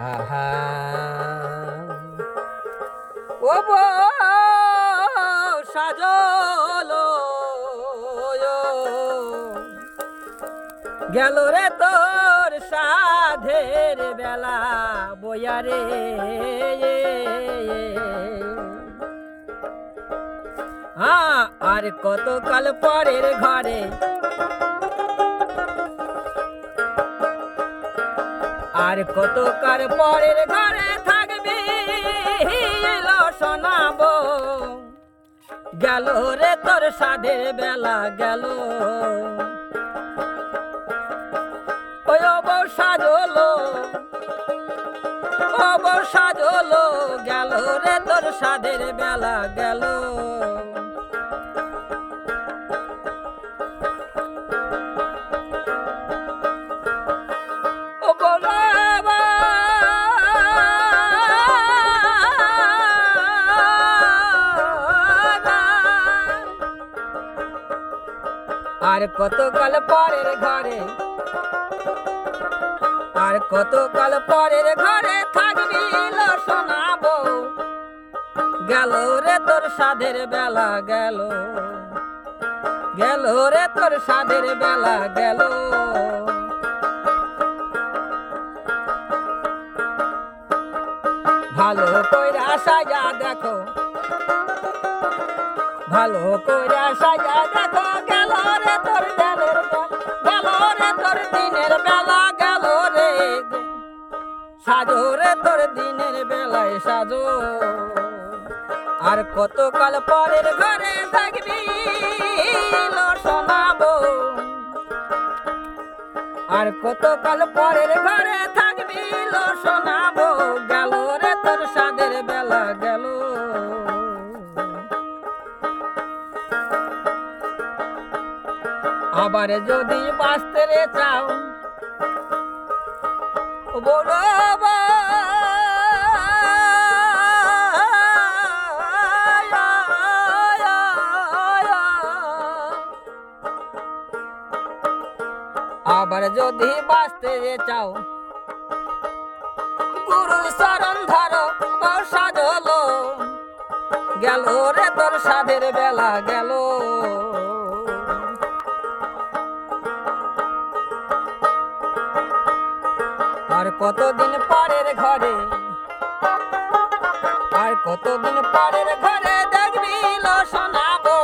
আহা ও বউ সাজলো গেল রে তোর সাধের বেলা বয়ারে আর কতকাল পরের ঘরে আর কতকাল পরের ঘরে থাকবি শোনাবো গেল রে তোর সাধের বেলা গেল ওই বউ সাজলো ও বউ সাজলো গেল রে তোর সাধের বেলা গেল আর কতকাল পরের ঘরে আর কতকাল পরের ঘরে থাকবি শোনাবো গেল রে তোর সাধের বেলা গেল গেল রে তোর সাধের বেলা গেল ভালো কইরা সাজা দেখো ভালো কইরা সাজা দেখো গেল রে তোর দিনের গেল রে তোর দিনের বেলা গেল রে সাজো রে তোর দিনের বেলায় সাজো আর কতকাল পরের ঘরে থাকবি শোনাবো আর কতকাল পরের ঘরে থাকবি শোনাবো গেল রে তোর সাধের বেলা গেল আবার যদি বাঁচতে রে চাও বলো আবার যদি বাঁচতে চাও গুরুর শরণ ধরো সাজলো গেল রে তোর সাধের বেলা গেল আর কতদিন পরের ঘরে আর কতদিন পরের ঘরে দেখবি শোনাবো